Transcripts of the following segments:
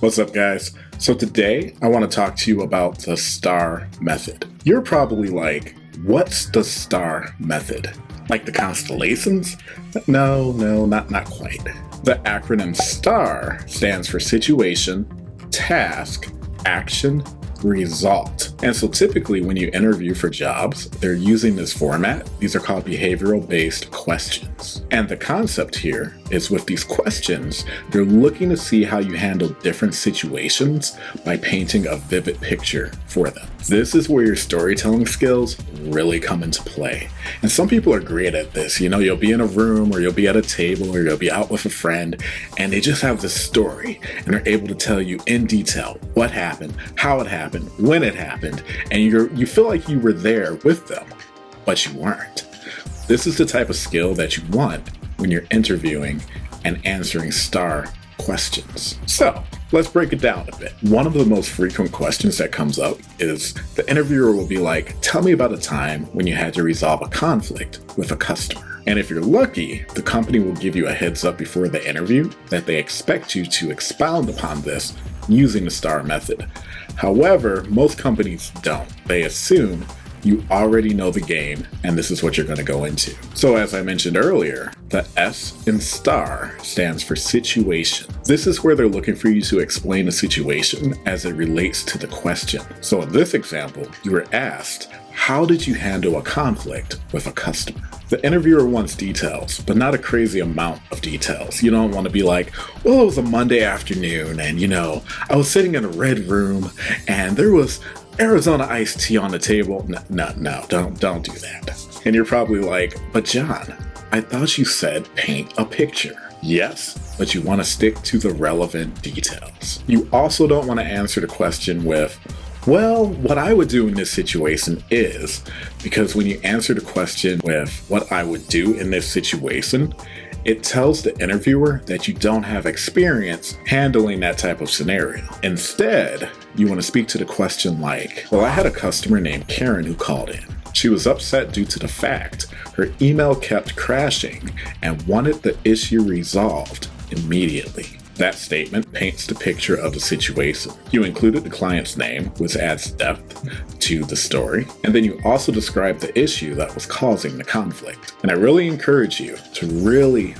What's up, guys? So today I want to talk to you about the STAR method. You're probably like, what's the STAR method? Like the constellations? No, not quite. The acronym STAR stands for situation, task, action, result. And so typically when you interview for jobs, they're using this format. These are called behavioral-based questions. And the concept here is with these questions, they're looking to see how you handle different situations by painting a vivid picture for them. This is where your storytelling skills really come into play. And some people are great at this. You know, you'll be in a room or you'll be at a table or you'll be out with a friend and they just have this story and they're able to tell you in detail what happened, how it happened, when it happened, and you feel like you were there with them, but you weren't. This is the type of skill that you want when you're interviewing and answering STAR questions. So let's break it down a bit. One of the most frequent questions that comes up is the interviewer will be like, tell me about a time when you had to resolve a conflict with a customer. And if you're lucky, the company will give you a heads up before the interview that they expect you to expound upon this using the STAR method. However, most companies don't. They assume you already know the game and this is what you're going to go into. So as I mentioned earlier, the S in STAR stands for situation. This is where they're looking for you to explain a situation as it relates to the question. So in this example, you were asked, how did you handle a conflict with a customer? The interviewer wants details, but not a crazy amount of details. You don't want to be like, well, it was a Monday afternoon and I was sitting in a red room and there was Arizona iced tea on the table. No, don't do that. And you're probably like, but John, I thought you said paint a picture. Yes, but you want to stick to the relevant details. You also don't want to answer the question with, well, what I would do in this situation is, because when you answer the question with what I would do in this situation, it tells the interviewer that you don't have experience handling that type of scenario. Instead, you want to speak to the question like, well, I had a customer named Karen who called in. She was upset due to the fact her email kept crashing and wanted the issue resolved immediately. That statement paints the picture of the situation. You included the client's name, which adds depth to the story, and then you also describe the issue that was causing the conflict. And I really encourage you to really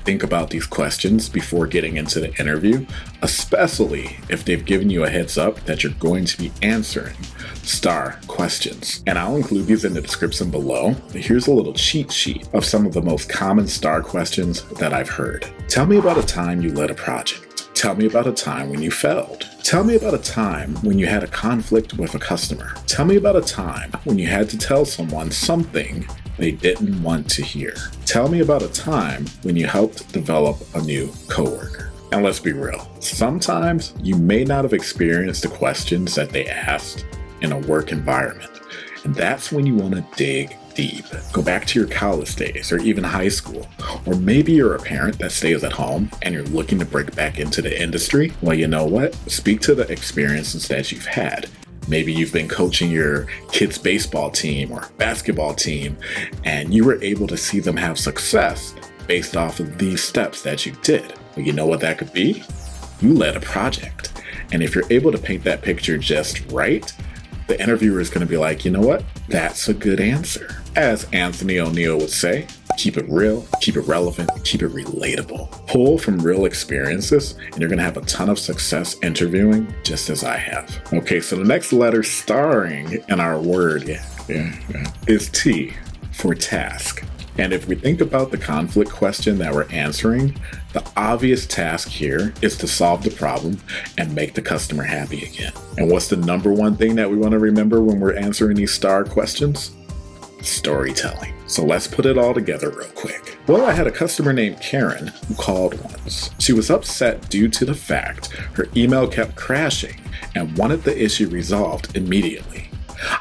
think about these questions before getting into the interview, especially if they've given you a heads up that you're going to be answering STAR questions. And I'll include these in the description below. Here's a little cheat sheet of some of the most common STAR questions that I've heard. Tell me about a time you led a project. Tell me about a time when you failed. Tell me about a time when you had a conflict with a customer. Tell me about a time when you had to tell someone something they didn't want to hear. Tell me about a time when you helped develop a new coworker. And let's be real, sometimes you may not have experienced the questions that they asked in a work environment. And that's when you want to dig deep. Go back to your college days or even high school. Or maybe you're a parent that stays at home and you're looking to break back into the industry. Well, you know what? Speak to the experiences that you've had. Maybe you've been coaching your kids' baseball team or basketball team, and you were able to see them have success based off of these steps that you did. Well, you know what that could be? You led a project. And if you're able to paint that picture just right, the interviewer is going to be like, you know what? That's a good answer. As Anthony O'Neill would say, keep it real, keep it relevant, keep it relatable. Pull from real experiences, and you're going to have a ton of success interviewing, just as I have. Okay, so the next letter starring in our word is T for task. And if we think about the conflict question that we're answering, the obvious task here is to solve the problem and make the customer happy again. And what's the number one thing that we want to remember when we're answering these STAR questions? Storytelling. So let's put it all together real quick. Well, I had a customer named Karen who called once. She was upset due to the fact her email kept crashing and wanted the issue resolved immediately.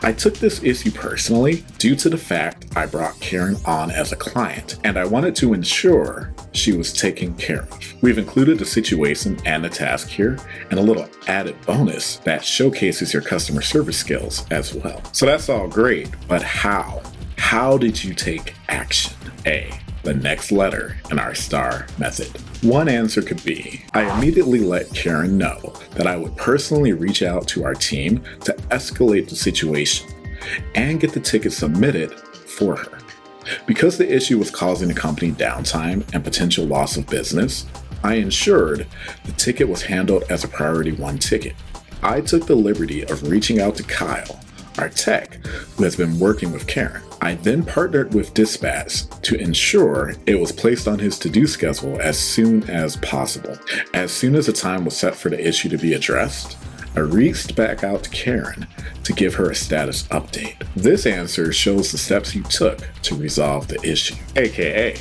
I took this issue personally due to the fact I brought Karen on as a client, and I wanted to ensure she was taken care of. We've included the situation and the task here, and a little added bonus that showcases your customer service skills as well. So that's all great, but how? How did you take action? A, the next letter in our STAR method. One answer could be, I immediately let Karen know that I would personally reach out to our team to escalate the situation and get the ticket submitted for her. Because the issue was causing the company downtime and potential loss of business, I ensured the ticket was handled as a priority 1 ticket. I took the liberty of reaching out to Kyle, our tech, who has been working with Karen. I then partnered with Dispatch to ensure it was placed on his to-do schedule as soon as possible. As soon as the time was set for the issue to be addressed, I reached back out to Karen to give her a status update. This answer shows the steps you took to resolve the issue, aka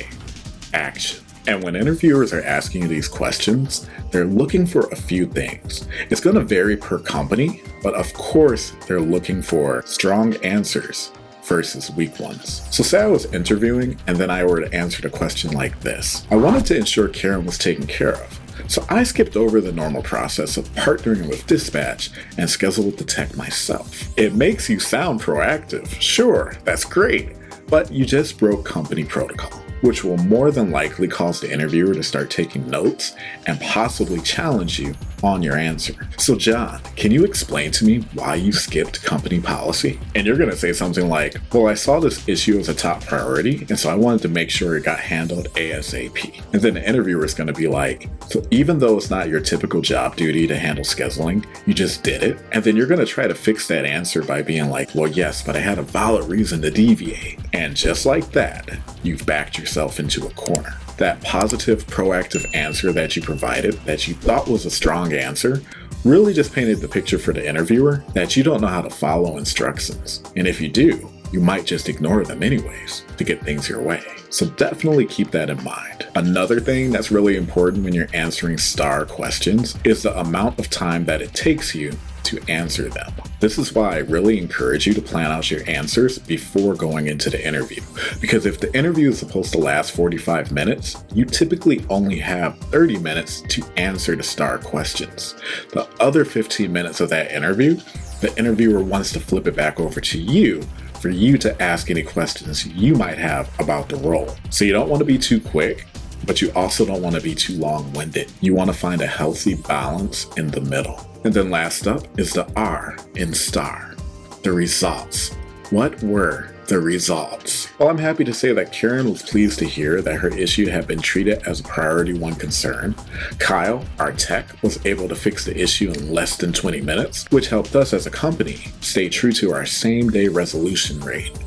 action. And when interviewers are asking you these questions, they're looking for a few things. It's going to vary per company, but of course, they're looking for strong answers versus weak ones. So say I was interviewing and then I were to answer the question like this. I wanted to ensure Karen was taken care of. So I skipped over the normal process of partnering with Dispatch and scheduled the tech myself. It makes you sound proactive. Sure, that's great, but you just broke company protocol, which will more than likely cause the interviewer to start taking notes and possibly challenge you on your answer. So John, can you explain to me why you skipped company policy? And you're gonna say something like, well, I saw this issue as a top priority, and so I wanted to make sure it got handled ASAP. And then the interviewer is gonna be like, so even though it's not your typical job duty to handle scheduling, you just did it? And then you're gonna try to fix that answer by being like, well, yes, but I had a valid reason to deviate. And just like that, you've backed yourself into a corner. That positive, proactive answer that you provided, that you thought was a strong answer, really just painted the picture for the interviewer that you don't know how to follow instructions. And if you do, you might just ignore them anyways to get things your way. So definitely keep that in mind. Another thing that's really important when you're answering STAR questions is the amount of time that it takes you to answer them. This is why I really encourage you to plan out your answers before going into the interview. Because if the interview is supposed to last 45 minutes, you typically only have 30 minutes to answer the STAR questions. The other 15 minutes of that interview, the interviewer wants to flip it back over to you for you to ask any questions you might have about the role. So you don't want to be too quick, but you also don't want to be too long-winded. You want to find a healthy balance in the middle. And then last up is the R in STAR, the results. What were the results? Well, I'm happy to say that Karen was pleased to hear that her issue had been treated as a priority 1 concern. Kyle, our tech, was able to fix the issue in less than 20 minutes, which helped us as a company stay true to our same-day resolution rate.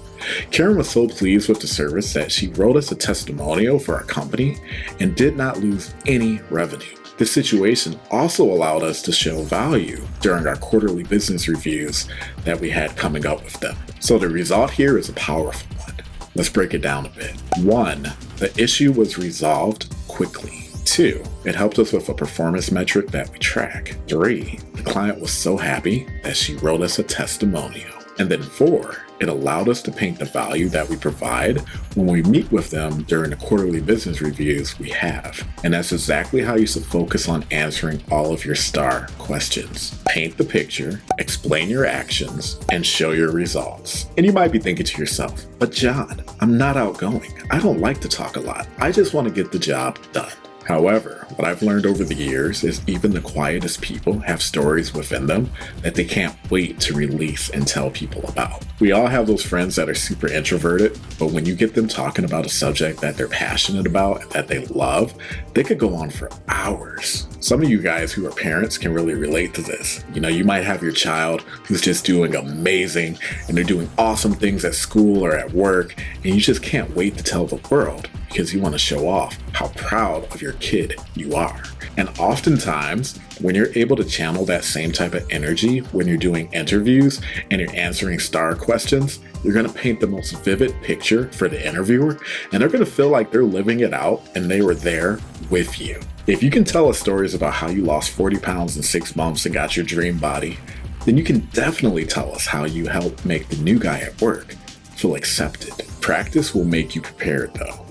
Karen was so pleased with the service that she wrote us a testimonial for our company and did not lose any revenue. This situation also allowed us to show value during our quarterly business reviews that we had coming up with them. So the result here is a powerful one. Let's break it down a bit. 1, the issue was resolved quickly. 2, it helped us with a performance metric that we track. 3, the client was so happy that she wrote us a testimonial. And then 4, it allowed us to paint the value that we provide when we meet with them during the quarterly business reviews we have. And that's exactly how you should focus on answering all of your STAR questions. Paint the picture, explain your actions, and show your results. And you might be thinking to yourself, but John, I'm not outgoing. I don't like to talk a lot. I just want to get the job done. However, what I've learned over the years is even the quietest people have stories within them that they can't wait to release and tell people about. We all have those friends that are super introverted, but when you get them talking about a subject that they're passionate about and that they love, they could go on for hours. Some of you guys who are parents can really relate to this. You know, you might have your child who's just doing amazing and they're doing awesome things at school or at work, and you just can't wait to tell the world because you want to show off how proud of your kid you are. And oftentimes, when you're able to channel that same type of energy when you're doing interviews and you're answering STAR questions, you're going to paint the most vivid picture for the interviewer, and they're going to feel like they're living it out and they were there with you. If you can tell us stories about how you lost 40 pounds in 6 months and got your dream body, then you can definitely tell us how you helped make the new guy at work feel accepted. Practice will make you prepared though.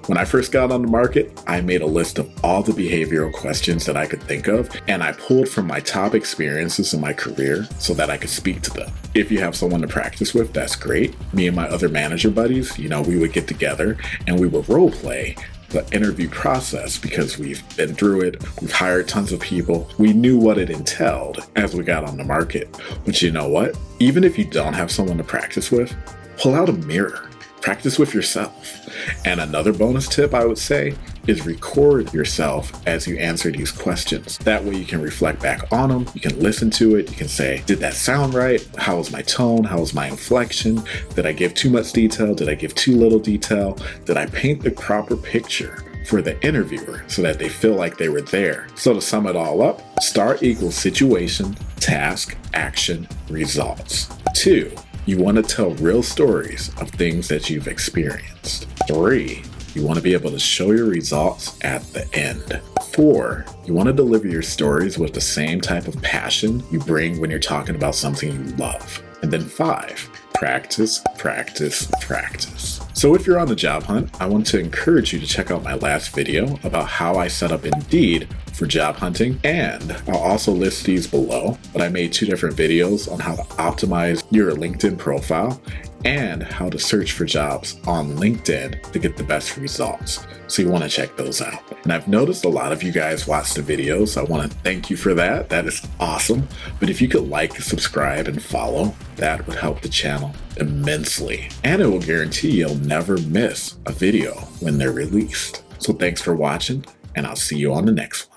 When I first got on the market, I made a list of all the behavioral questions that I could think of, and I pulled from my top experiences in my career so that I could speak to them. If you have someone to practice with, that's great. Me and my other manager buddies, we would get together and we would role play the interview process because we've been through it. We've hired tons of people. We knew what it entailed as we got on the market. But you know what? Even if you don't have someone to practice with, pull out a mirror. Practice with yourself. And another bonus tip I would say is record yourself as you answer these questions. That way you can reflect back on them. You can listen to it. You can say, did that sound right? How was my tone? How was my inflection? Did I give too much detail? Did I give too little detail? Did I paint the proper picture for the interviewer so that they feel like they were there? So to sum it all up, STAR equals situation, task, action, results. 2, you want to tell real stories of things that you've experienced. 3, you want to be able to show your results at the end. 4, you want to deliver your stories with the same type of passion you bring when you're talking about something you love. And then 5, practice, practice, practice. So if you're on the job hunt, I want to encourage you to check out my last video about how I set up Indeed for job hunting, and I'll also list these below, but I made 2 different videos on how to optimize your LinkedIn profile and how to search for jobs on LinkedIn to get the best results. So you want to check those out. And I've noticed a lot of you guys watch the videos. I want to thank you for that. That is awesome. But if you could like, subscribe, and follow, that would help the channel immensely. And it will guarantee you'll never miss a video when they're released. So thanks for watching, and I'll see you on the next one.